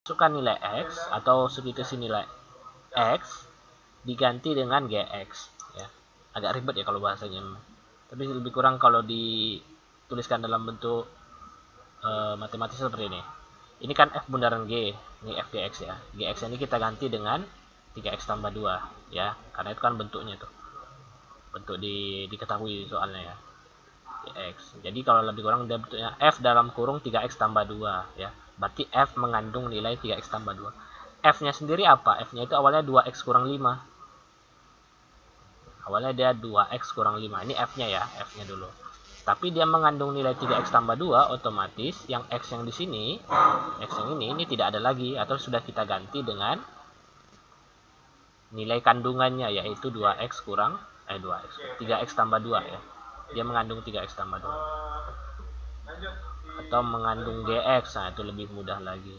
masukkan nilai X atau substitusi nilai X diganti dengan GX ya. Agak ribet ya kalau bahasanya, tapi lebih kurang kalau dituliskan dalam bentuk matematis seperti ini. Ini kan F bundaran G, ini F GX ya. GX ini kita ganti dengan 3X tambah 2 ya, karena itu kan bentuknya tuh. Bentuk diketahui soalnya ya. GX. Jadi kalau lebih kurang dia bentuknya F dalam kurung 3X tambah 2 ya. Berarti F mengandung nilai 3X tambah 2. F-nya sendiri apa? F-nya itu awalnya 2X kurang 5. Awalnya dia 2X kurang 5. Ini F-nya ya, F-nya dulu. Tapi dia mengandung nilai 3X tambah 2, otomatis yang X yang di sini, X yang ini tidak ada lagi, atau sudah kita ganti dengan nilai kandungannya, yaitu 2X kurang 3X tambah 2 ya. Dia mengandung 3X tambah 2. Atau mengandung GX, nah itu lebih mudah lagi.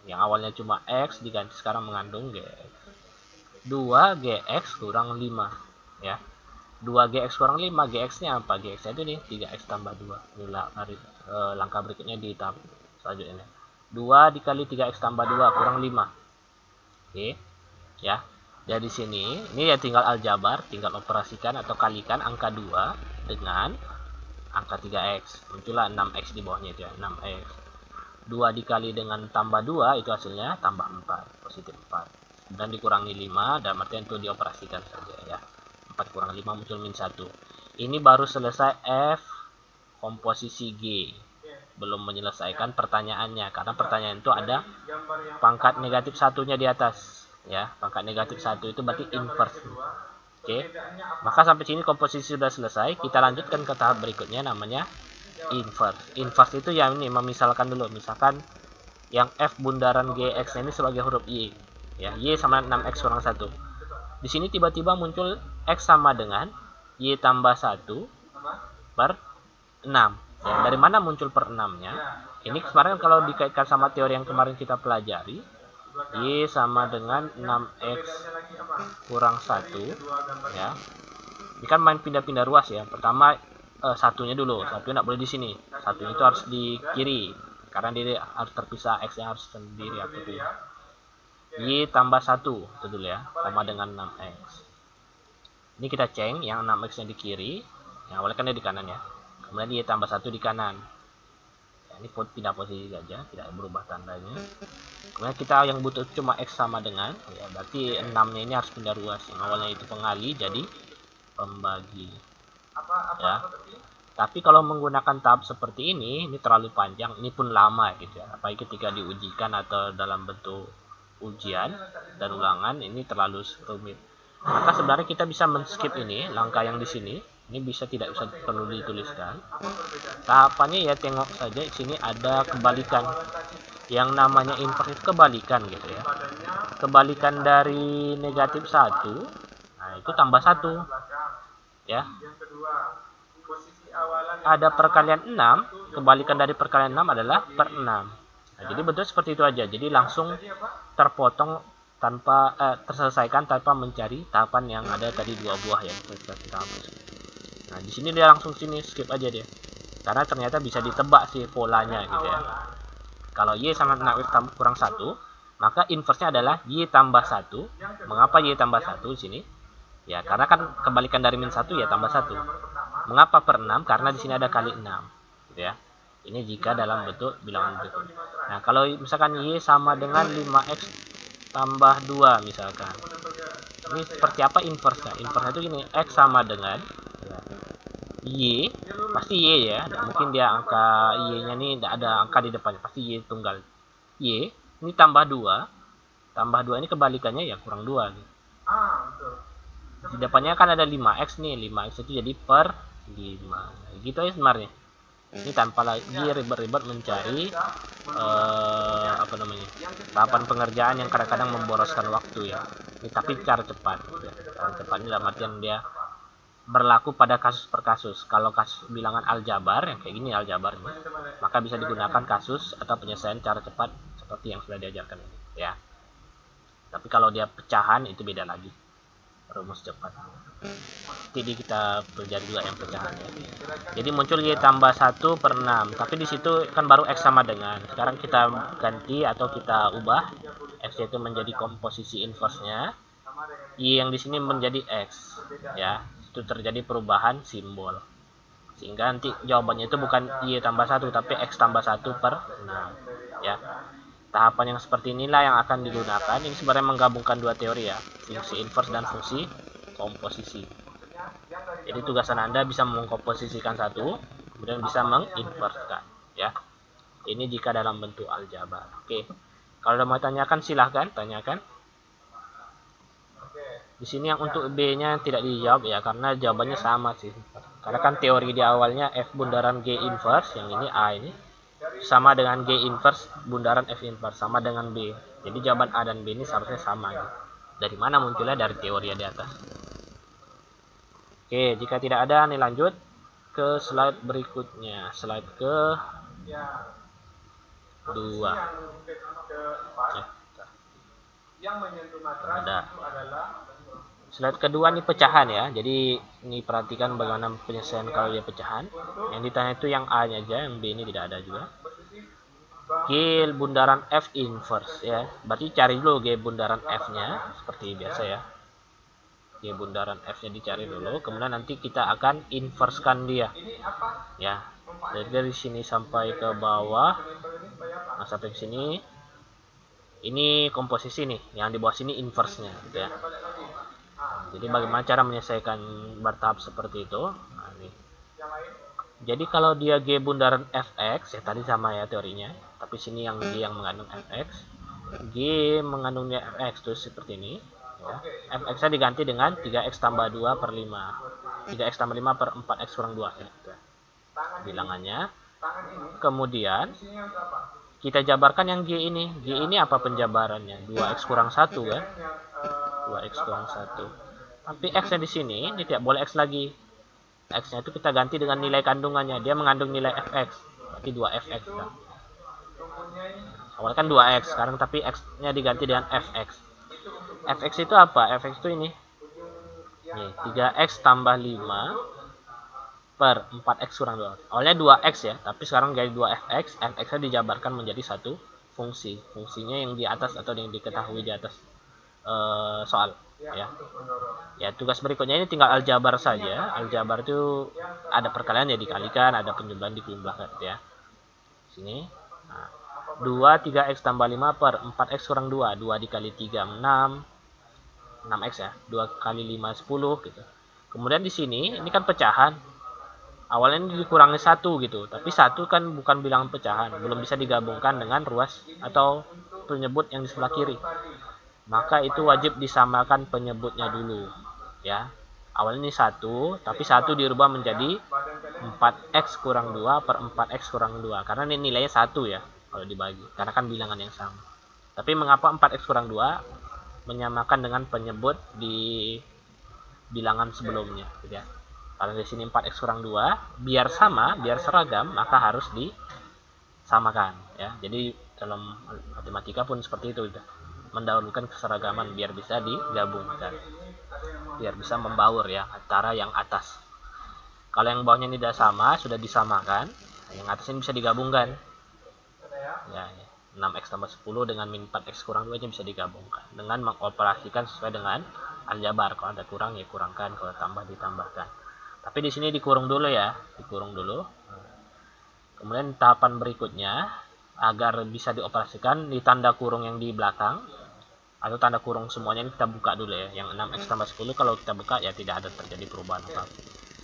Yang awalnya cuma X diganti sekarang mengandung GX. 2GX kurang 5 ya. 2GX kurang 5, GX-nya apa? GX-nya itu nih 3X tambah 2. Ini langkah berikutnya di tahap selanjutnya. 2 dikali 3X tambah 2 kurang 5. Oke. Ya. Dari sini, ini ya tinggal aljabar, tinggal operasikan atau kalikan angka 2 dengan angka 3X. Muncullah 6X di bawahnya itu ya, 6X. 2 dikali dengan tambah 2 itu hasilnya tambah 4, positif 4. Dan dikurangi 5, dan artian itu dioperasikan saja ya. 4 kurang 5 muncul min 1. Ini baru selesai F komposisi G. Belum menyelesaikan pertanyaannya, karena pertanyaan itu ada pangkat negatif satunya di atas ya. Pangkat negatif 1 itu berarti inverse. Oke. Maka sampai sini komposisi sudah selesai. Kita lanjutkan ke tahap berikutnya, namanya inverse. Inverse itu yang ini, memisalkan dulu. Misalkan yang F bundaran GX ini sebagai huruf Y ya. Y sama 6X kurang 1. Di sini tiba-tiba muncul X sama dengan Y tambah 1 per 6. Ya, dari mana muncul per 6-nya? Ini kemarin kalau dikaitkan sama teori yang kemarin kita pelajari, Y sama dengan 6X kurang 1. Ya. Ini kan main pindah-pindah ruas ya. Pertama satunya dulu. Satunya tidak boleh di sini. Satunya itu harus di kiri. Karena dia harus terpisah. X-nya harus sendiri atau Y tambah 1 itu dulu ya, sama dengan 6X. Ini kita ceng yang 6X nya di kiri, yang awalnya kan dia di kanan ya. Kemudian Y tambah 1 di kanan. Ya, ini pindah posisi saja, tidak berubah tandanya. Kemudian kita yang butuh cuma X sama dengan, ya berarti 6-nya ini harus pindah ruas. Yang awalnya itu pengali jadi pembagi. Ya. Tapi kalau menggunakan tahap seperti ini terlalu panjang, ini pun lama gitu ya. Apalagi ketika diujikan atau dalam bentuk ujian dan ulangan, ini terlalu rumit. Maka sebenarnya kita bisa men-skip ini, langkah yang di sini. Ini tidak bisa perlu dituliskan. Tahapannya ya tengok saja di sini ada kebalikan. Yang namanya inverse itu kebalikan gitu ya. Kebalikan dari negatif 1, nah itu tambah 1. Ya. Ada perkalian 6, kebalikan dari perkalian 6 adalah per 6. Nah, jadi bentuk seperti itu aja. Jadi langsung terpotong tanpa terselesaikan tanpa mencari tahapan yang ada tadi 2 buah yang kita hapus. Nah, di sini dia langsung sini skip aja dia. Karena ternyata bisa ditebak sih polanya gitu ya. Kalau Y sama 6X kurang 1, maka inverse-nya adalah Y tambah 1. Mengapa Y tambah 1 di sini? Ya, karena kan kebalikan dari min 1 ya tambah 1. Mengapa per 6? Karena di sini ada kali 6. Gitu ya. Ini jika dalam bentuk bilangan berikut. Nah, kalau misalkan Y sama dengan 5X tambah 2 misalkan. Ini seperti apa inverse-nya? Inverse-nya itu gini, X sama dengan ya, Y, pasti Y ya. Dan mungkin dia angka Y-nya ini tidak ada angka di depannya, pasti Y tunggal. Y, ini tambah 2. Tambah 2 ini kebalikannya ya kurang 2 gitu. Di depannya kan ada 5X nih, 5X itu jadi per 5. Gitu aja sebenarnya. Ini tanpa lagi ribet-ribet mencari tahapan pengerjaan yang kadang-kadang memboroskan waktu ya. Ini tapi cara cepat. Ya. Cara cepat ini dalam artian dia berlaku pada kasus per kasus. Kalau kasus bilangan aljabar yang kayak gini aljabar ini, maka bisa digunakan kasus atau penyelesaian cara cepat seperti yang sudah diajarkan ini ya. Tapi kalau dia pecahan itu beda lagi. Rumus cepat. Nanti kita pelajari juga yang pecahan ya. Jadi muncul Y tambah 1 per 6, tapi di situ kan baru X sama dengan. Sekarang kita ganti atau kita ubah X itu menjadi komposisi inverse-nya, Y yang di sini menjadi X ya. Itu terjadi perubahan simbol, sehingga nanti jawabannya itu bukan Y tambah 1 tapi X tambah 1 per 6 ya. Tahapan yang seperti inilah yang akan digunakan. Ini sebenarnya menggabungkan dua teori ya, fungsi inverse dan fungsi komposisi. Jadi tugasan Anda bisa mengkomposisikan satu, kemudian bisa menginverskan ya. Ini jika dalam bentuk aljabar. Oke. Kalau ada mau tanyakan silahkan tanyakan. Di sini yang untuk B-nya tidak dijawab ya, karena jawabannya sama sih. Karena kan teori di awalnya F bundaran G inverse, yang ini A ini sama dengan G inverse bundaran F inverse, sama dengan B. Jadi jawaban A dan B ini seharusnya sama ya. Dari mana munculnya? Dari teori di atas. Oke, jika tidak ada, nih lanjut ke slide berikutnya. Slide ke 2. Ada. Slide kedua nih pecahan ya. Jadi ini perhatikan bagaimana penyelesaian kalau dia pecahan. Yang ditanya itu yang A-nya aja, yang B ini tidak ada juga. G bundaran F inverse ya. Berarti cari dulu G bundaran F-nya seperti biasa ya. G bundaran F-nya dicari dulu, kemudian nanti kita akan inverskan dia. Ya. Jadi dari sini sampai ke bawah. Nah, sampai ke sini. Ini komposisi nih, yang di bawah sini inverse-nya gitu ya. Jadi bagaimana cara menyelesaikan bertahap seperti itu? Nah, ini. Jadi kalau dia G bundaran Fx, ya tadi sama ya teorinya, tapi sini yang G yang mengandung Fx, G mengandungnya Fx terus seperti ini ya. Fx nya diganti dengan 3x tambah 2 per 5, 3x tambah 5 per 4x kurang 2 ya, gitu. Bilangannya. Kemudian kita jabarkan yang G ini. G ini apa penjabarannya? 2x kurang 1 kan, 2x kurang 1. Tapi x nya di sini ini tidak boleh x lagi. X nya itu kita ganti dengan nilai kandungannya. Dia mengandung nilai fx, berarti 2fx kan. Awalnya kan 2x, sekarang tapi x nya diganti dengan fx. Fx itu apa? Fx itu ini. Nih, 3x tambah 5 per 4x kurang 2. Awalnya 2x ya, tapi sekarang jadi 2fx. Fx nya dijabarkan menjadi satu fungsi. Fungsinya yang di atas atau yang diketahui di atas soal ya. Ya, tugas berikutnya ini tinggal aljabar saja. Aljabar itu ada perkalian ya dikalikan, ada penjumlahan dijumlahkan ya. Sini. Nah, 2 3x tambah 5 per 4x kurang 2. 2 dikali 3 6. 6x ya. 2 kali 5 10 gitu. Kemudian di sini ini kan pecahan. Awalnya ini dikurangi 1 gitu, tapi 1 kan bukan bilangan pecahan, belum bisa digabungkan dengan ruas atau penyebut yang di sebelah kiri. Maka itu wajib disamakan penyebutnya dulu ya. Awalnya ini 1, tapi 1 dirubah menjadi 4x kurang 2 per 4x kurang 2, karena ini nilainya 1 ya kalau dibagi, karena kan bilangan yang sama. Tapi mengapa 4x kurang 2 menyamakan dengan penyebut di bilangan sebelumnya gitu ya. Kalau di sini 4x kurang 2, biar sama, biar seragam, maka harus disamakan ya. Jadi dalam matematika pun seperti itu gitu. Mendahulukan keseragaman biar bisa digabungkan, biar bisa membaur ya antara yang atas. Kalau yang bawahnya tidak sama, sudah disamakan, yang atas ini bisa digabungkan ya, 6x tambah 10 dengan min 4x kurang 2 nya bisa digabungkan dengan mengoperasikan sesuai dengan aljabar. Kalau ada kurang ya kurangkan, kalau tambah ditambahkan. Tapi di sini dikurung dulu ya, dikurung dulu. Kemudian tahapan berikutnya, agar bisa dioperasikan, di tanda kurung yang di belakang atau tanda kurung semuanya ini kita buka dulu ya. Yang 6x tambah 10 kalau kita buka ya tidak ada terjadi perubahan apa-apa.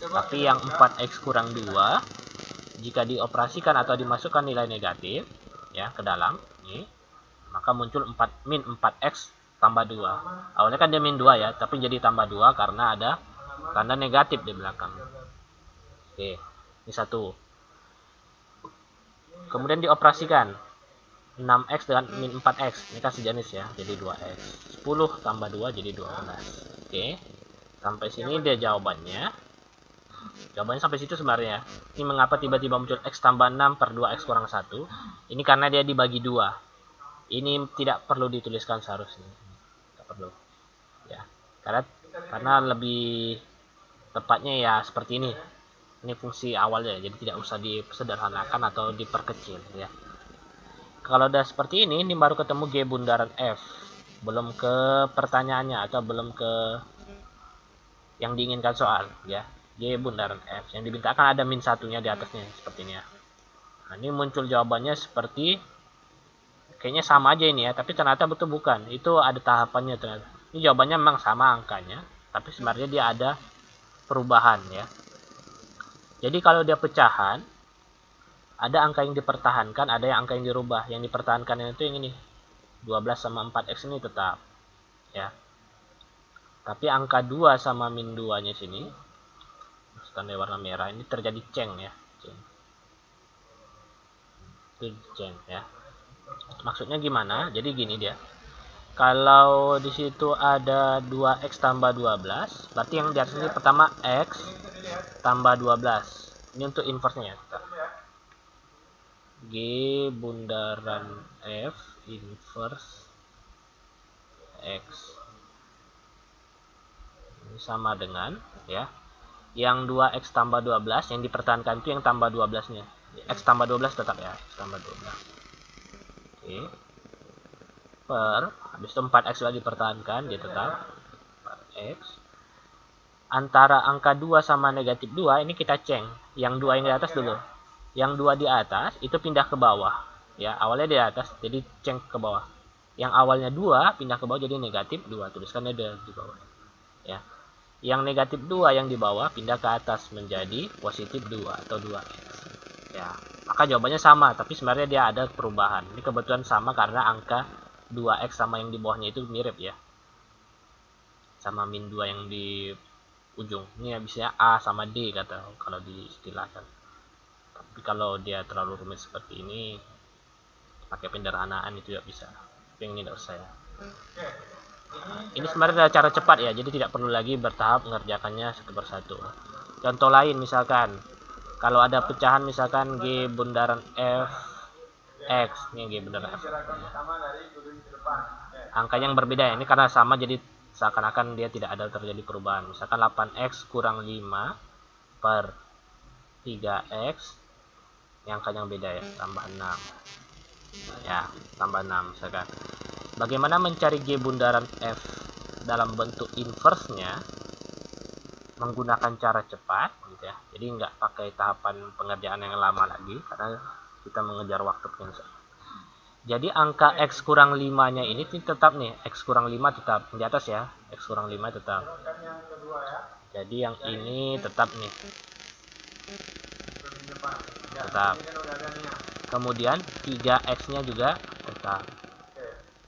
Tapi yang 4x kurang 2 jika dioperasikan atau dimasukkan nilai negatif ya ke dalam ini, maka muncul min 4x tambah 2. Awalnya kan dia min 2 ya, tapi jadi tambah 2 karena ada tanda negatif di belakang. Oke, ini 1. Kemudian dioperasikan 6x dengan min 4x, ini kan sejenis ya, jadi 2x. 10 tambah 2 jadi 12. Oke, sampai sini dia jawabannya. Jawabannya sampai situ sebenarnya. Ini mengapa tiba-tiba muncul x tambah 6 per 2x kurang 1. Ini karena dia dibagi 2. Ini tidak perlu dituliskan seharusnya, tidak perlu ya, karena karena lebih tepatnya ya seperti ini. Ini fungsi awalnya, jadi tidak usah disederhanakan atau diperkecil ya. Kalau udah seperti ini baru ketemu G bundaran F. Belum ke pertanyaannya atau belum ke yang diinginkan soal ya. G bundaran F. Yang dimintakan ada min satunya di atasnya seperti ini ya. Nah, ini muncul jawabannya seperti kayaknya sama aja ini ya, tapi ternyata betul bukan. Itu ada tahapannya ternyata. Ini jawabannya memang sama angkanya, tapi sebenarnya dia ada perubahan ya. Jadi kalau dia pecahan, ada angka yang dipertahankan, ada yang angka yang dirubah. Yang dipertahankan itu yang ini. 12 sama 4x ini tetap ya. Tapi angka 2 sama min 2-nya sini, tanda warna merah ini terjadi ceng ya. Ceng. Itu ceng ya. Maksudnya gimana? Jadi gini dia. Kalau di situ ada 2x tambah 12, berarti yang di atas ini pertama x tambah 12. Ini untuk inverse-nya ya. G bundaran F inverse X ini sama dengan ya. Yang 2x tambah 12 yang dipertahankan itu yang tambah 12-nya. X tambah 12 tetap ya, X tambah 12. Oke. Per habis itu 4x sudah dipertahankan, dia tetap 4x. Antara angka 2 sama negatif 2 ini kita ceng. Yang 2 yang di atas dulu. Yang 2 di atas itu pindah ke bawah. Ya, awalnya di atas jadi ceng ke bawah. Yang awalnya 2 pindah ke bawah jadi negatif 2. Tuliskannya di bawah. Ya. Yang negatif 2 yang di bawah pindah ke atas menjadi positif 2 atau 2x. Ya, maka jawabannya sama, tapi sebenarnya dia ada perubahan. Ini kebetulan sama karena angka 2x sama yang di bawahnya itu mirip ya. Sama min 2 yang di ujung. Ini bisa A sama D kata kalau diistilahkan. Tapi kalau dia terlalu rumit seperti ini, pakai penderhanaan itu juga bisa. Tapi yang ini tidak usah ya. Ini sebenarnya cara cepat ya, jadi tidak perlu lagi bertahap mengerjakannya satu persatu. Contoh lain misalkan, kalau ada pecahan misalkan G bundaran F X, ini G bundaran F. Angka yang berbeda ya, ini karena sama jadi seakan-akan dia tidak ada terjadi perubahan. Misalkan 8x kurang 5 per 3x, yang angkanya beda ya, tambah 6 ya, tambah 6 misalkan. Bagaimana mencari G bundaran F dalam bentuk inverse-nya menggunakan cara cepat gitu ya. Jadi nggak pakai tahapan pengerjaan yang lama lagi karena kita mengejar waktu yang. Jadi angka x kurang 5-nya ini tetap nih, x kurang 5 tetap di atas ya, x kurang 5 tetap. Jadi yang ini tetap nih. Tetap. Kemudian 3x-nya juga tetap.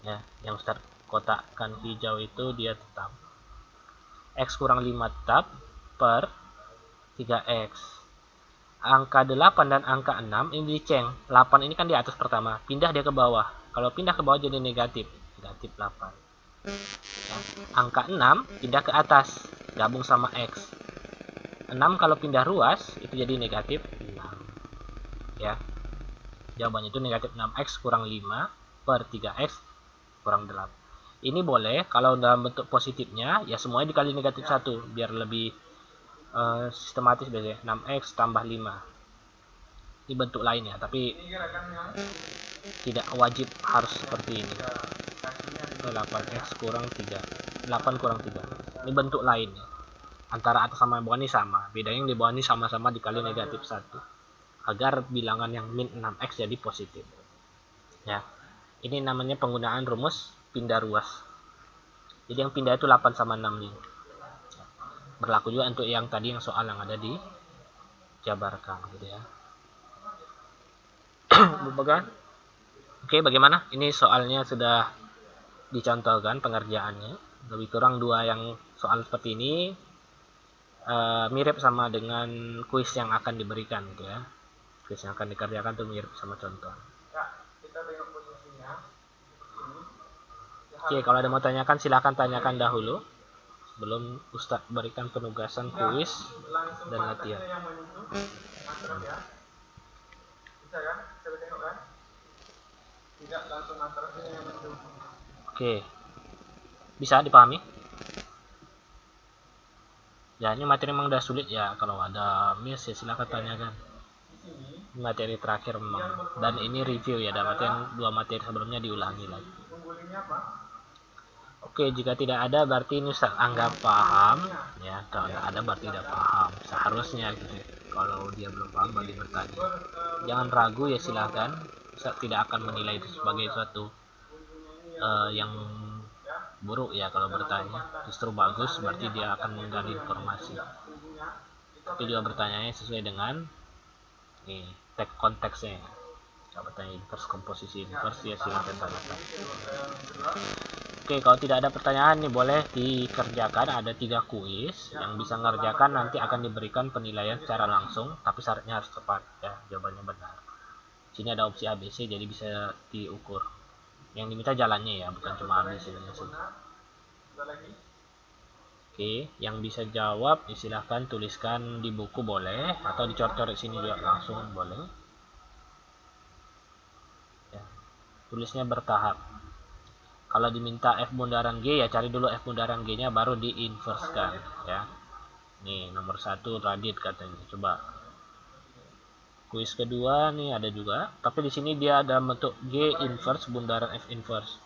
Ya, yang start kotakkan hijau itu dia tetap. X kurang 5 tetap per 3x. Angka 8 dan angka 6 ini diceng. 8 ini kan di atas pertama, pindah dia ke bawah. Kalau pindah ke bawah jadi negatif. Negatif 8. Ya. Angka 6 pindah ke atas, gabung sama X. 6 kalau pindah ruas, itu jadi negatif 6. Ya. Jawabannya itu negatif 6x kurang 5 per 3x kurang 8. Ini boleh kalau dalam bentuk positifnya, ya semuanya dikali negatif 1, biar lebih sistematis biasanya. 6x tambah 5. Ini bentuk lain ya, tapi tidak wajib harus seperti ini. 8x kurang 3. 8 kurang 3. Ini bentuk lain ya. Antara atas sama bawah ini sama. Bedanya yang di bawah ini sama-sama dikali negatif 1. Agar bilangan yang min 6x jadi positif. Ya. Ini namanya penggunaan rumus pindah ruas. Jadi yang pindah itu 8 sama 6 ini. Berlaku juga untuk yang tadi yang soal yang ada di jabarkan gitu ya. Oke, bagaimana? Ini soalnya sudah dicontohkan pengerjaannya. Lebih kurang 2 yang soal seperti ini mirip sama dengan kuis yang akan diberikan gitu ya. Kuis yang akan dikerjakan itu mirip sama contoh. Oke, kalau ada mau tanyakan silakan tanyakan dahulu sebelum Ustadz berikan penugasan kuis dan latihan. Oke, bisa dipahami? Ya, ini materi memang udah sulit ya. Kalau ada miss ya silahkan tanyakan. Ini materi terakhir memang. Dan ini review ya, dan materi 2 materi sebelumnya diulangi lagi. Oke, jika tidak ada berarti ini anggap paham ya. Kalau tidak ada berarti tidak paham. Seharusnya gitu ya. Kalau dia belum paham bagi bertanya. Jangan ragu ya, silahkan. Saya tidak akan menilai itu sebagai suatu yang buruk ya kalau bertanya. Justru bagus, berarti dia akan menggali informasi. Tapi juga bertanya sesuai dengan nih teks konteksnya. Kalau bertanya inverse komposisi inverse ya silahkan tanyakan. Oke, kalau tidak ada pertanyaan nih boleh dikerjakan. Ada 3 kuis yang bisa ngerjakan, nanti akan diberikan penilaian secara langsung, tapi syaratnya harus tepat ya, jawabannya benar. Sini ada opsi ABC, jadi bisa diukur. Yang diminta jalannya ya, bukan cuma ABC-nya sih. Oke, yang bisa jawab silahkan tuliskan di buku boleh, atau dicor-coret sini juga langsung boleh. Ya, tulisnya bertahap. Kalau diminta F bundaran G ya cari dulu F bundaran G nya baru diinverskan ya. Nih nomor 1 Radit katanya. Coba kuis kedua nih ada juga, tapi di sini dia ada bentuk G inverse bundaran F inverse.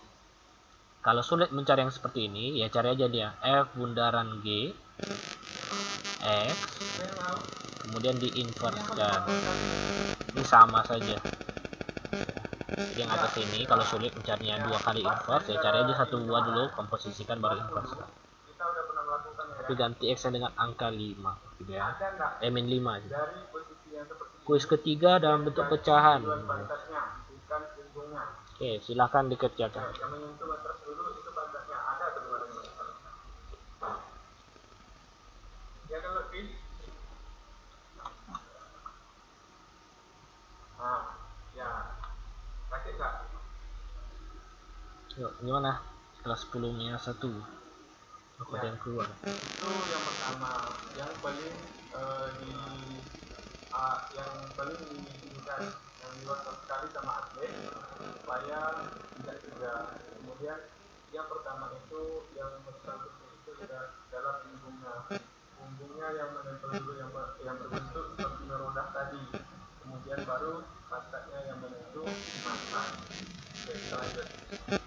Kalau sulit mencari yang seperti ini ya cari aja dia F bundaran G X kemudian diinverskan. Ini sama saja. Jadi yang atas ini kalau sulit mencarinya 2 kali inverse ya cari aja 1 2 dulu, komposisikan baru inverse. Tapi ganti X dengan angka 5 gitu ya. Min 5 gitu. Kuis ketiga dalam bentuk pecahan. Oke, silahkan dikerjakan. Yuk, gimana? Kelas 10 nya 1. Aku ada yang keluar. Itu yang pertama, yang paling di yang paling diinginkan yang diwakil sekali sama atlet supaya tidak cedera. Kemudian yang pertama itu yang bersangkutan itu dalam punggungnya yang menempel dulu yang berbentuk seperti merodah tadi. Kemudian baru pantatnya yang menentu mata. Selanjutnya.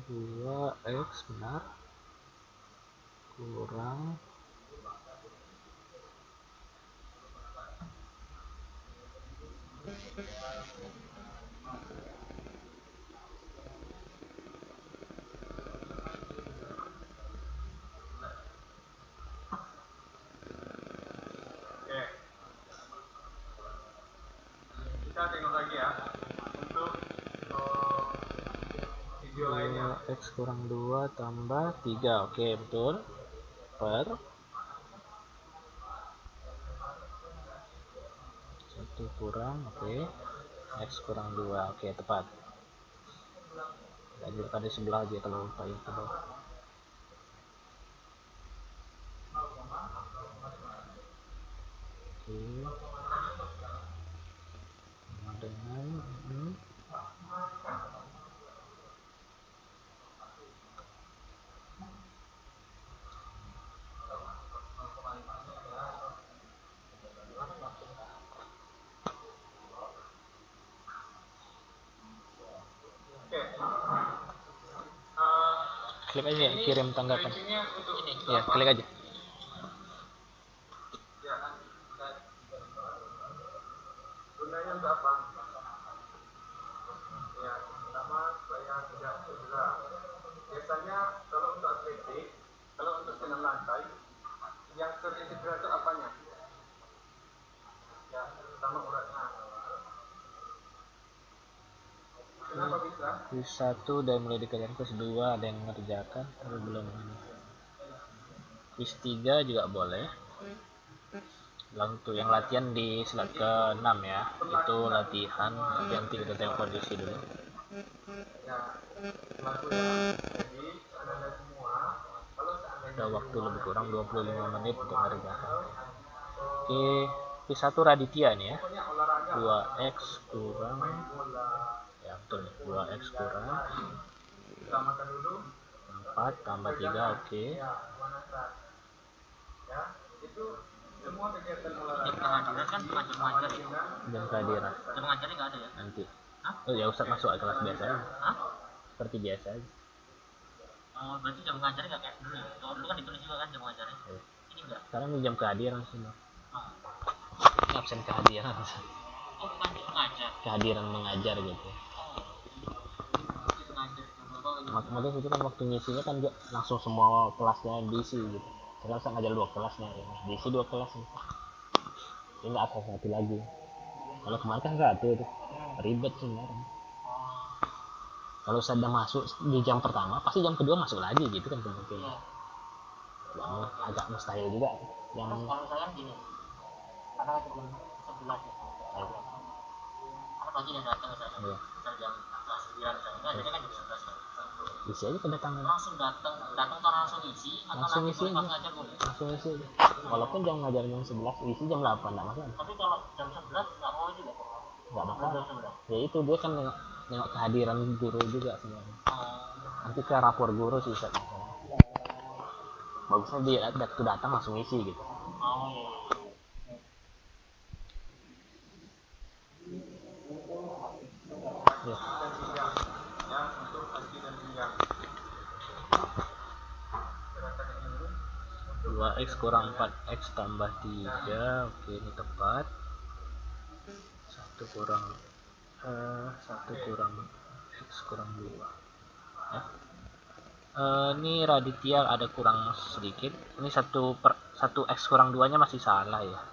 Dua X benar kurang Kita tengok lagi ya untuk video lainnya. X kurang 2 tambah 3. Oke, betul. Per 1 kurang, oke. X kurang 2. Oke, tepat. Lanjutkan di sebelah aja kalau lupa itu. Oke. Dengan klik aja kirim tanggapan. Fungsinya untuk Ya, klik aja. gunanya untuk apa? Ya, pertama supaya tidak cedera. Biasanya kalau untuk atletik, kalau untuk senam lantai, yang sering cedera itu apanya? Ya, pertama uratnya. Kenapa bisa? Quiz 1 udah mulai dikerjakan, quiz 2 ada yang mengerjakan tapi belum ini. Quiz 3 juga boleh. Untuk yang latihan di slide ke-6 ya, itu latihan, tapi nanti kita tengok kondisi dulu. Ya, laku ya. Jadi, anda semua, kalau seandainya Ada waktu lebih kurang 25 menit untuk mengerjakan. Oke, quiz 1 Raditya nih ya. 2x kurang, ya betul, 2x kurang samakan dulu 4 tambah 3, oke. ya warna keras ya itu semua kegiatan olahraga Pengajian kan pengajian mengajar ya. Jam kehadiran Jam mengajarnya nggak ada ya? nanti. Hah? Oh ya, Ustadz masuk kelas biasa aja. Hah? Seperti biasa aja. Oh, berarti jam mengajarnya nggak kayak dulu ya? Kalau dulu kan ditulis juga kan jam mengajarnya. Ya. Ini enggak. Sekarang ini jam kehadiran sih, Bang. Oh, Ini absen kehadiran. oh bukan jam mengajar. Kehadiran mengajar gitu. Oh, jam mengajar itu apa? Otomatis itu kan waktu ngisinya kan dia langsung semua kelasnya diisi gitu. Sekarang saya ngajar 2 kelasnya ya. Diisi 2 kelas nih. Ini nggak ada satu lagi. Kalau kemarin kan nggak ada tuh. Ribet sih kemarin. Kalau saya udah masuk di jam pertama, pasti jam kedua masuk lagi gitu kan kemungkinan. Iya. Ya, agak mustahil juga. Yang Terus kalau saya kan gini, karena sebelum 11 ya. Karena pagi udah datang saya. Iya. Misal jam 9 saya. Enggak, jadi kan jam 11 kan. isi aja kedatangan. Langsung datang tuh langsung isi atau Langsung nanti isi pas aja. ngajar boleh. Langsung isi. Walaupun jam ngajar jam 11, isi jam 8 enggak masalah. Tapi kalau jam 11 nggak mau juga. Enggak masalah. Jam 11. Ya itu dia kan nengok kehadiran guru juga sebenarnya. Nanti ke rapor guru sih Ustaz. Bagusnya dia datang langsung isi gitu. Oh iya. Ya. ya untuk kaki dan pinggang 2x kurang 4x tambah 3. Oke, ini tepat. 1 kurang 1 kurang x kurang 2 ya. Ini Raditya ada kurang sedikit. Ini 1x kurang 2 nya masih salah ya.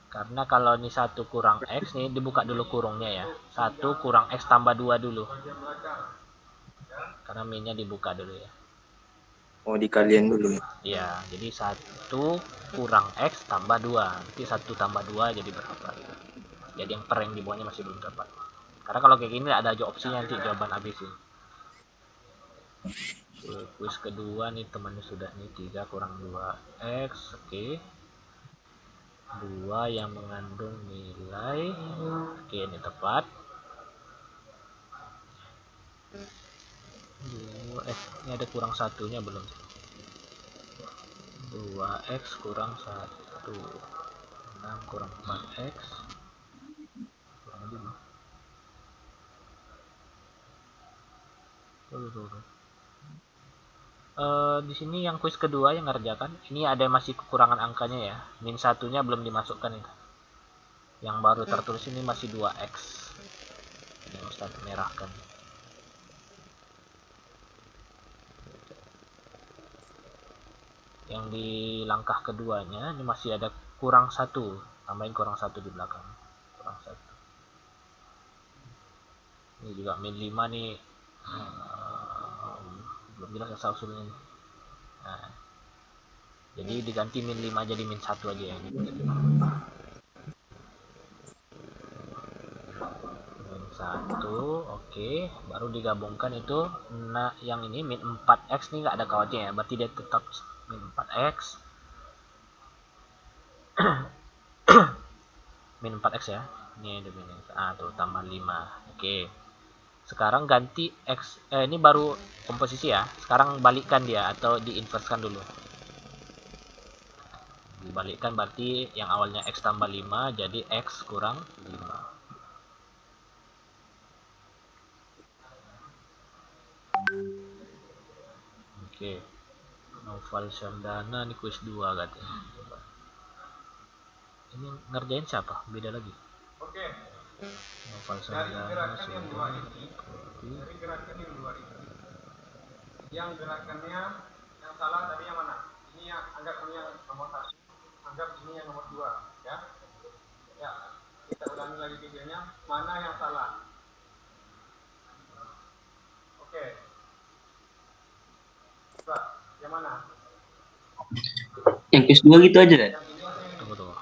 Karena kalau ini 1 kurang x nih dibuka dulu kurungnya ya. 1 kurang x tambah 2 dulu. Karena minnya dibuka dulu ya. Oh, dikalian dulu ya? Iya, jadi 1 kurang x tambah 2. Nanti 1 tambah 2 jadi berapa? Jadi yang per yang di bawahnya masih belum dapat. Karena kalau kayak gini ada aja opsinya nanti jawaban ABC. Oke, kuis kedua nih temannya sudah nih 3 kurang 2x. Oke. 2 yang mengandung nilai. Oke, ini tepat. Ini ada kurang satunya belum? 2x kurang 1. 6 kurang 4x kurang lebih di sini yang kuis kedua yang ngerjakan ini ada masih kekurangan angkanya ya, min satunya belum dimasukkan itu. Yang baru tertulis ini masih 2x yang Ustaz merahkan. Yang di langkah keduanya ini masih ada kurang 1, tambahin kurang 1 di belakang, kurang 1. Ini juga min 5 nih, belum jelas asal usulnya nih. Nah, jadi diganti min 5 jadi min 1 aja ya. Min 1, oke, baru digabungkan itu. Nah, yang ini min 4x nih nggak ada kawannya ya, berarti dia tetap min 4x. min 4x ya, ini ada min tuh tambah 5. Oke, sekarang ganti x, ini baru komposisi ya, sekarang balikkan dia atau diinverskan dulu. Dibalikkan berarti yang awalnya x tambah 5 jadi x kurang 5. Noval Sandana nih kuis 2 katanya. Coba. Ini ngerjain siapa? Beda lagi. Oke. Noval Dari Sandana gerakan yang dua sudah. ini, dari gerakan yang dua ini, yang gerakannya yang salah tadi yang mana? Ini yang anggap ini yang nomor 1, anggap ini yang nomor 2, ya. Ya, kita ulangi lagi videonya. Mana yang salah? Oke. Coba, yang mana? Yang kuis 2 gitu aja deh. Yang ini atau yang ini? Tunggu.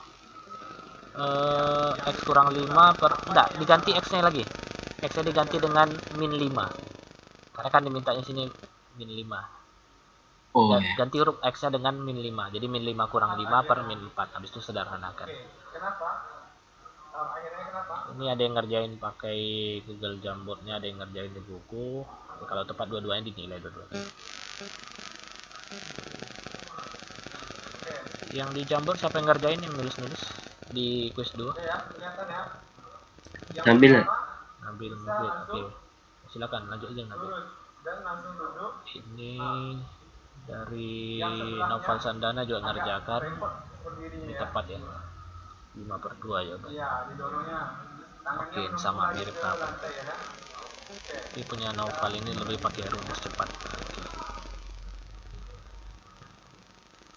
X kurang 5 per enggak, diganti X-nya lagi. X-nya diganti dengan min 5. Karena kan dimintanya sini min 5. Oh, Ganti huruf X-nya dengan min 5. Jadi min 5 kurang 5 per min 4. Habis itu sederhanakan. Oke, kenapa? Akhirnya kenapa? Ini ada yang ngerjain pakai Google Jamboardnya, ada yang ngerjain di buku. Kalau tepat dua-duanya dinilai dua-duanya. Yang di Jamboard siapa yang ngerjain, yang nulis-nulis di quiz 2? Oke ya, kelihatan ya. Yang Nabil ya? pertama, Nabil. bisa Oke. Silakan lanjut aja Nabil. lurus dan langsung duduk. Ini dari Yang sebelahnya Noval Sandana juga agak ngerjakan. repot berdirinya Ini ya. tepat ya. 5/2 ya, Bang. Iya, didorongnya. Tangannya Oke, menembus sama lagi mirip ke apa. lantai ya kan? Oke. Ini punya Noval ini lebih pakai rumus cepat.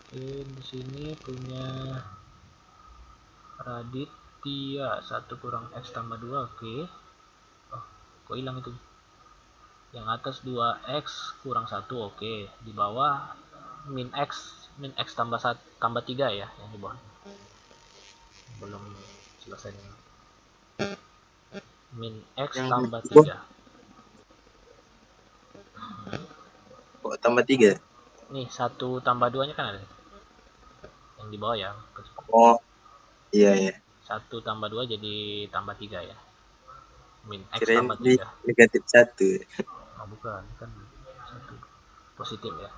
Oke, di sini punya Raditya 1 kurang X tambah 2. Oke. Oh, kok hilang itu? Yang atas 2X kurang 1. Oke. Di bawah min X tambah 1 tambah 3 ya, yang di bawah. Belum selesai nih. Min X Yang tambah gua 3. kok tambah 3? Nih, 1 tambah 2 nya kan ada. Yang di bawah ya. Oh, iya ya. 1 tambah 2 jadi tambah 3 ya. Min X Kirain tambah ini 3. negatif 1. Oh, bukan, kan 1 positif ya.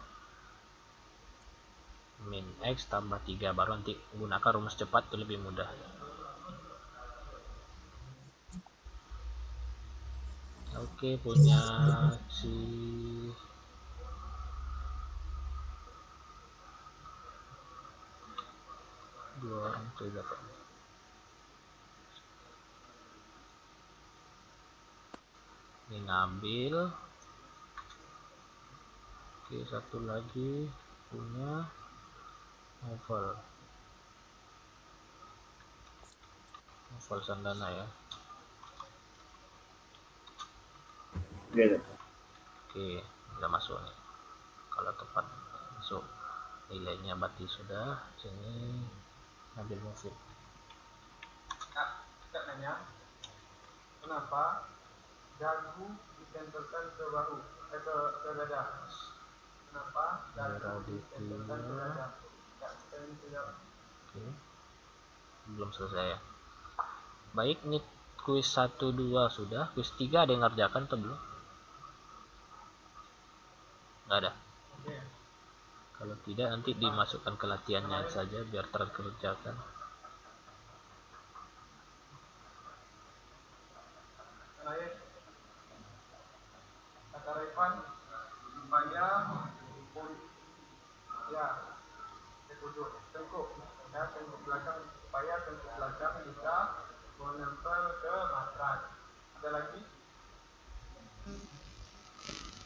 Min X tambah 3, baru nanti gunakan rumus cepat itu lebih mudah. Oke, punya si dua orang tuh dapat. Ini Nabil. Oke, satu lagi punya Novel Sandana ya. Oke, udah masuk nih. Kalau tepat masuk, nilainya berarti sudah. Sini Nabil Mufid. Kita nanya, kenapa dagu ditempelkan ke bahu, ke dada? Kenapa dagu ditempelkan ke dada? Oke, belum selesai ya. Baik, ini kuis 1 2 sudah. Kuis 3 ada yang ngerjakan atau belum? Nggak ada. Kalau tidak nanti dimasukkan ke latihannya saja biar terkerjakan. Kata Revan, supaya ya tengkuk ya, tengkuk belakang, supaya tengkuk belakang bisa menempel ke matras. Ada lagi?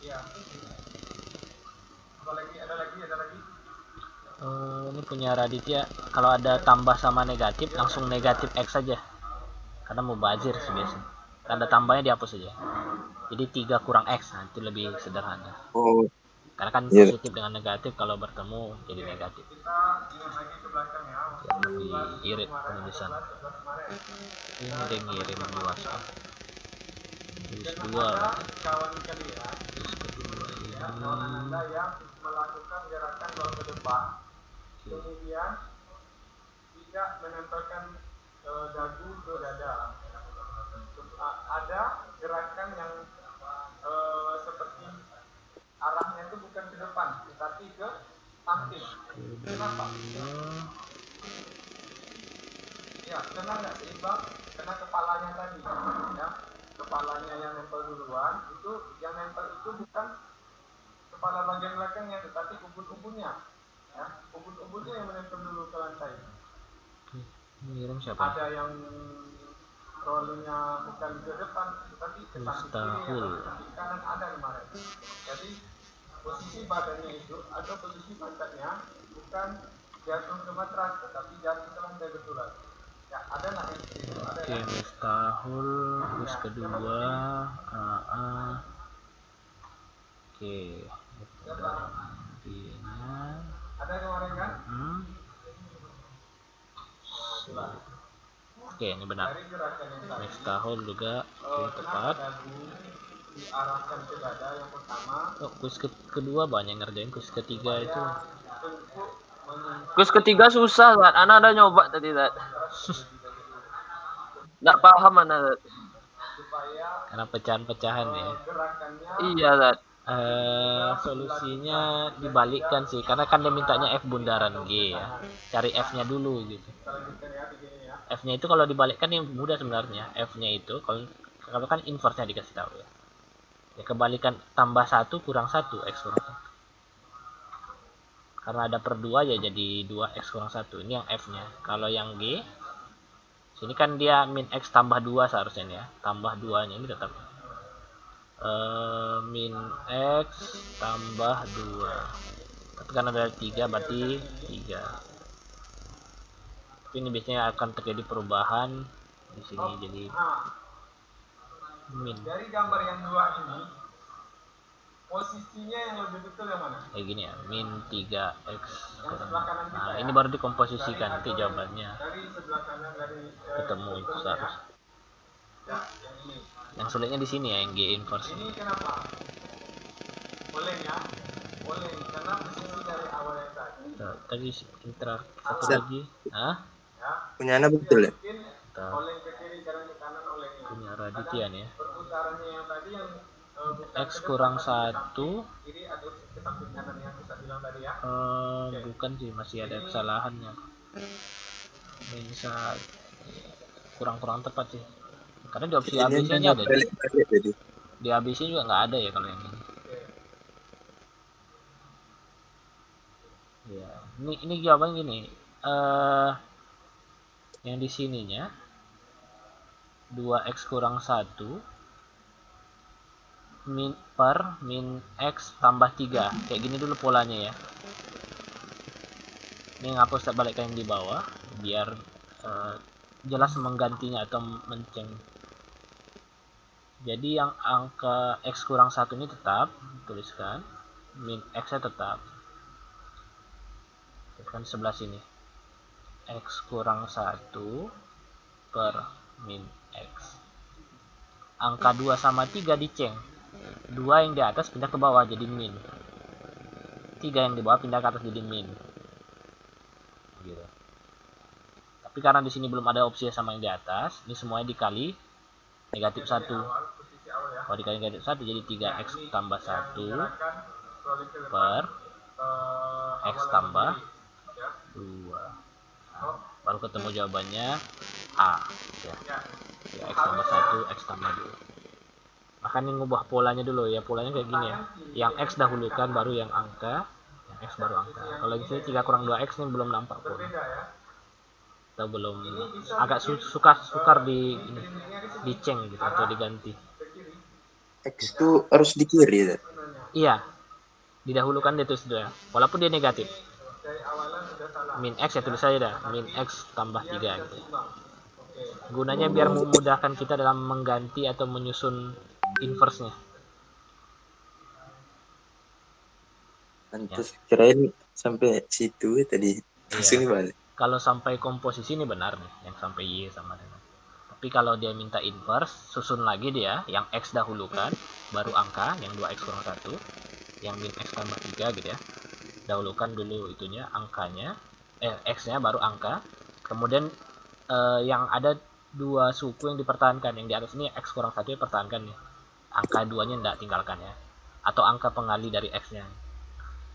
Iya. Ada lagi. Ini punya Raditya, kalau ada tambah sama negatif langsung negatif X saja, karena mau bazir sih biasanya. Tanda tambahnya dihapus saja, jadi 3 kurang X, nanti lebih sederhana. Oh, Karena kan iya. positif dengan negatif kalau bertemu jadi negatif. Kita ingat lagi ke belakang ya. Biar lebih irit penulisan. Ini ada yang ngirim di WhatsApp. Tulis 2 kawan kalian, Tulis kedua ini. kawan Anda yang melakukan gerakan dorong ke depan, kemudian tidak menempelkan dagu ke dada. Ada gerakan yang seperti arahnya itu bukan ke depan, tetapi ke samping. Kenapa? Ya, karena nggak seimbang, karena kepalanya tadi, ya, kepalanya yang nempel duluan, itu yang nempel itu bukan kepala bagian belakangnya, tetapi ubun-ubunnya. ubun-ubunnya yang menempel dulu ke lantai. Ngirim siapa? Ada yang rollingnya bukan ke depan, tapi ke samping kiri atau ke samping kanan ada kemarin. Jadi posisi badannya itu atau posisi pantatnya bukan jatuh ke matras, tetapi jatuh ke lantai betulan. Ya, ada nggak yang seperti itu? Ada Oke, ya? Miftahul, quiz kedua. Oke, gantinya. Ada kemarin kan? Oke, ini benar. Dari gerakan yang tadi, Miftahul juga tepat. dagu diarahkan ke dada yang pertama. Oh, quiz kedua banyak ngerjain. Quiz ketiga itu. Tengkuk Quiz ketiga susah, Zat. Ana ada nyoba tadi, Zat. Nggak paham Ana, Zat. supaya Karena pecahan-pecahan ya. gerakannya Iya, Zat. Solusinya dibalikkan sih, karena kan dia mintanya F bundaran G ya. Cari F-nya dulu gitu. selanjutnya ya begini ya. F-nya itu kalau dibalikkan yang mudah sebenarnya. F-nya itu kalau kan inverse-nya dikasih tahu ya. Ya kebalikan tambah 1 kurang 1 X kurang 1. Karena ada per 2 ya jadi 2 X kurang 1. Ini yang F-nya. Kalau yang G, sini kan dia min X tambah 2 seharusnya ya. Tambah 2-nya ini tetap min X tambah 2. Tapi karena ada 3 berarti 3. Tapi ini biasanya akan terjadi perubahan di sini jadi min. Dari gambar yang dua ini, posisinya yang lebih betul yang mana? Kayak gini ya, min 3x. Yang sebelah kanan kita, Nah, ya? ini baru dikomposisikan nanti jawabannya. Dari sebelah kanan dari Ketemu itu seharusnya. Ya, yang ini. Yang sulitnya di sini ya, yang G inverse. Ini kenapa? Oleng ya? Oleng karena posisi dari awal yang tadi. Tadi satu Zat. lagi. Hah? Ya. Punya Ana betul ya? Mungkin oleng ke kiri, kanan ke kanan olengnya. Punya Raditya nih ya. Perputarannya yang tadi yang X kurang 1 kiri atau ke samping kanan yang bisa bilang tadi ya. bukan sih, masih ada kesalahannya. Ini bisa kurang tepat sih. Karena di opsi ABC-nya ada. Di ABC juga nggak ada ya kalau yang ini. Ya, ini jawaban gini. Yang di sininya 2x kurang 1 min x tambah 3. Kayak gini dulu polanya ya. Ini ngapus balikkan yang di bawah biar jelas menggantinya atau menceng. Jadi yang angka x kurang 1 ini tetap tuliskan, min x nya tetap. Tuliskan sebelah sini. X kurang 1 per min x. Angka 2 sama 3 diceng. 2 yang di atas pindah ke bawah jadi min. 3 yang di bawah pindah ke atas jadi min. Gitu. Tapi karena di sini belum ada opsi sama yang di atas, ini semuanya dikali negatif 1. Kalau dikali negatif 1 jadi 3x tambah 1 per x tambah 2. Nah, baru ketemu jawabannya A ya. Ya, x tambah 1, x tambah 2. Makanya ngubah polanya dulu ya. Polanya kayak gini ya. Yang x dahulukan baru yang angka, yang x baru angka. Kalau di sini 3 kurang 2x ini belum nampak pola. Atau belum agak sukar diceng gitu atau diganti. X itu harus di kiri ya? Iya. Didahulukan dia tuh sudah. Walaupun dia negatif. Min x ya tulis saja dah, min x tambah 3 gitu. Gunanya biar memudahkan kita dalam mengganti atau menyusun inverse-nya. Pantes kirain sampai situ tadi langsung dibalik. Kalau sampai komposisi ini benar nih, yang sampai Y sama dengan. Tapi kalau dia minta inverse, susun lagi dia, yang X dahulukan, baru angka, yang 2X kurang 1, yang min X tambah 3 gitu ya. Dahulukan dulu itunya, angkanya, X-nya baru angka, kemudian yang ada dua suku yang dipertahankan, yang di atas ini X kurang 1 ya pertahankan nih. Angka 2-nya enggak tinggalkan ya. Atau angka pengali dari X-nya.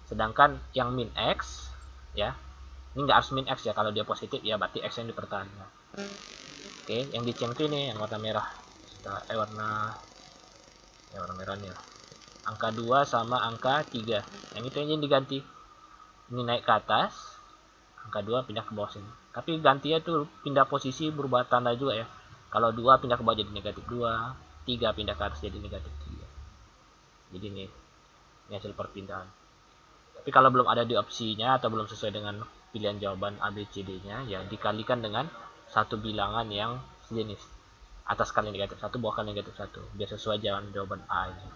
Sedangkan yang min X, ya, ini nggak harus min X ya, kalau dia positif ya berarti X yang dipertahankan. Oke, yang diceng itu ini yang warna merah. Warna merah nih. Angka 2 sama angka 3. Yang itu yang diganti. ini naik ke atas, angka 2 pindah ke bawah sini. Tapi gantinya tuh pindah posisi berubah tanda juga ya. Kalau 2 pindah ke bawah jadi negatif 2, 3 pindah ke atas jadi negatif 3. Jadi ini hasil perpindahan. Tapi kalau belum ada di opsinya atau belum sesuai dengan pilihan jawaban A, B, C, D-nya, ya dikalikan dengan satu bilangan yang sejenis. Atas kali negatif 1, bawah kali negatif 1. Biar sesuai jawaban A ini.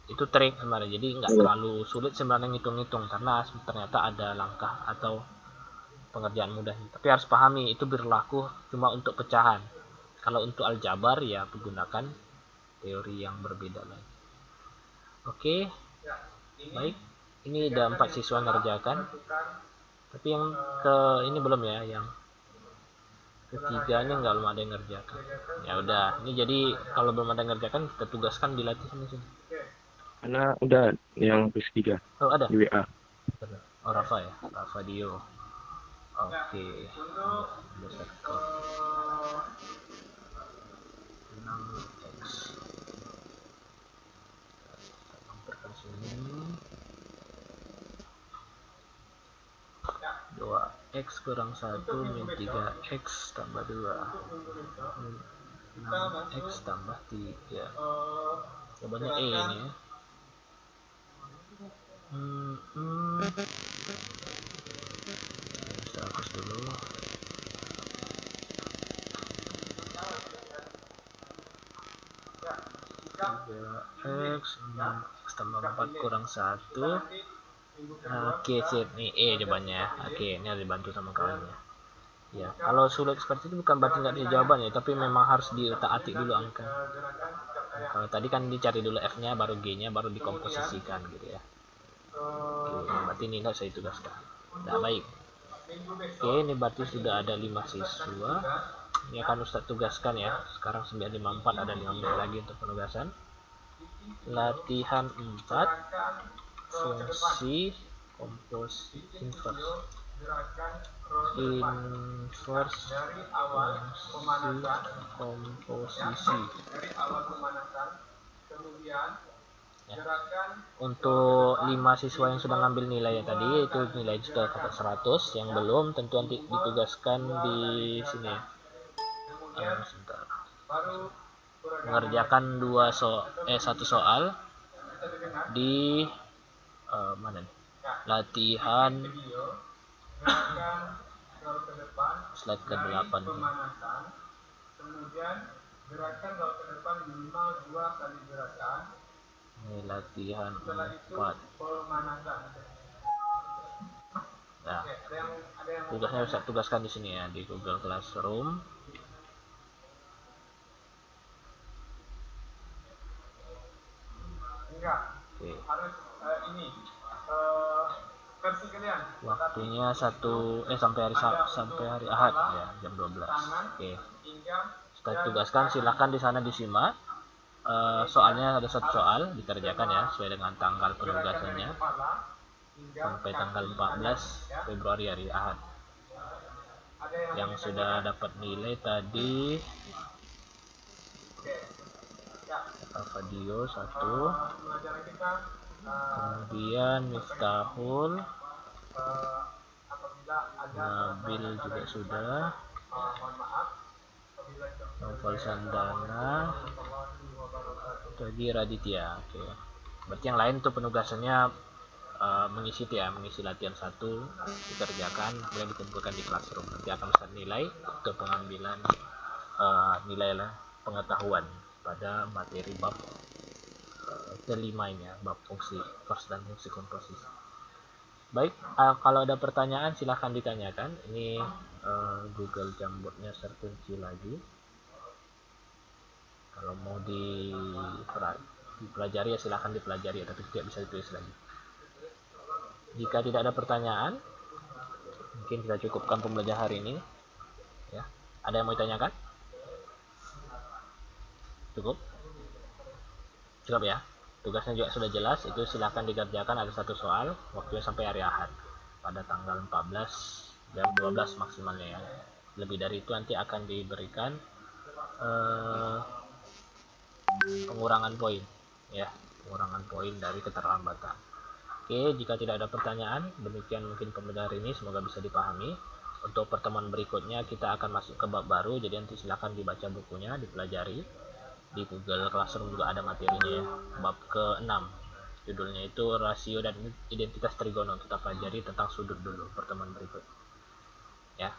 Itu trik sebenarnya, jadi nggak terlalu sulit sebenarnya ngitung-ngitung, karena ternyata ada langkah atau pengerjaan mudah. Tapi harus pahami itu berlaku cuma untuk pecahan. Kalau untuk aljabar ya gunakan teori yang berbeda lagi. Oke, baik, ini ada 4 siswa ngerjakan, tapi yang ke ini belum ya, yang ketiga ini nggak, belum ada yang ngerjakan. Ya udah, ini jadi kalau belum ada yang ngerjakan kita tugaskan dilatih sini. Karena udah yang ketiga Oh ada di WA. Oh Rafa ya, Rafa Dio. Oke. Dua x kurang 1 min 3x tambah 2 6x tambah 3. Jawabannya E ini ya. Kita hapus dulu. 3x 6x tambah 4 kurang 1. Oke, sip. Nih E jawabannya. Oke, ini harus dibantu sama kawannya. Ya, kalau sulit seperti itu bukan berarti nggak ada jawabannya, tapi memang harus diutak-atik dulu angka. Kalau tadi kan dicari dulu F-nya, baru G-nya, baru dikomposisikan gitu ya. Oke, berarti ini nggak saya tugaskan. Nah, baik. Oke, ini berarti sudah ada 5 siswa. Ini akan Ustadz tugaskan ya. Sekarang 954, ada 15 lagi untuk penugasan. Latihan 4, fungsi komposisi inverse. Inverse fungsi komposisi. Ya. Untuk 5 siswa yang sudah ngambil nilai tadi, itu nilai sudah dapat 100. Yang belum tentu nanti ditugaskan di sini ya. Sebentar. Mengerjakan satu soal di mana nih? Latihan slide ke-8 nih. Ini latihan 4. Nah, tugasnya bisa tugaskan di sini ya, di Google Classroom. Oke. Waktunya sampai hari Ahad ya, jam 12. Oke. Setelah tugaskan silahkan di sana disimak. Soalnya ada satu soal dikerjakan ya sesuai dengan tanggal penugasannya sampai tanggal 14 Februari hari Ahad. Yang sudah dapat nilai tadi Alfadio 1, kemudian Miftahul, Nabil juga sudah, Novel Sandana, tadi Raditya. Oke. Berarti yang lain tuh penugasannya mengisi latihan 1 dikerjakan, kemudian dikumpulkan di Classroom. Nanti akan bisa nilai untuk pengambilan nilai pengetahuan pada materi bab kelima ini ya, bab fungsi inverse dan fungsi komposisi. Baik, kalau ada pertanyaan silahkan ditanyakan. Ini Google Jamboardnya terkunci lagi. Kalau mau dipelajari ya silahkan dipelajari ya, tapi tidak bisa ditulis lagi. Jika tidak ada pertanyaan, mungkin kita cukupkan pembelajaran hari ini. Ya, ada yang mau ditanyakan? Cukup ya. Tugasnya juga sudah jelas, itu silahkan dikerjakan. Ada satu soal, waktunya sampai hari Ahad pada tanggal 14 jam 12 maksimalnya ya. Lebih dari itu nanti akan diberikan pengurangan poin ya, pengurangan poin dari keterlambatan. Oke, jika tidak ada pertanyaan, demikian mungkin pembelajaran hari ini, semoga bisa dipahami. Untuk pertemuan berikutnya kita akan masuk ke bab baru, jadi nanti silakan dibaca bukunya, dipelajari. Di Google Classroom juga ada materinya ya. Bab ke-6. Judulnya itu rasio dan identitas trigono. Kita pelajari tentang sudut dulu pertemuan berikut. Ya.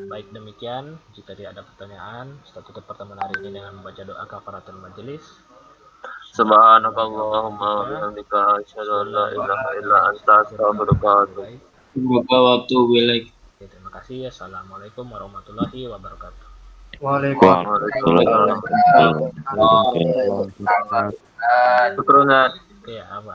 Baik, demikian. Jika tidak ada pertanyaan, kita tutup pertemuan hari ini dengan membaca doa kafaratul majelis. Subhanakallahumma wa bihamdika asyhadu an la ilaha illa anta astaghfiruka wa atubu ilaik. Oke, terima kasih. Assalamualaikum warahmatullahi wabarakatuh. Waalaikumsalam. Syukran. Oke, apa?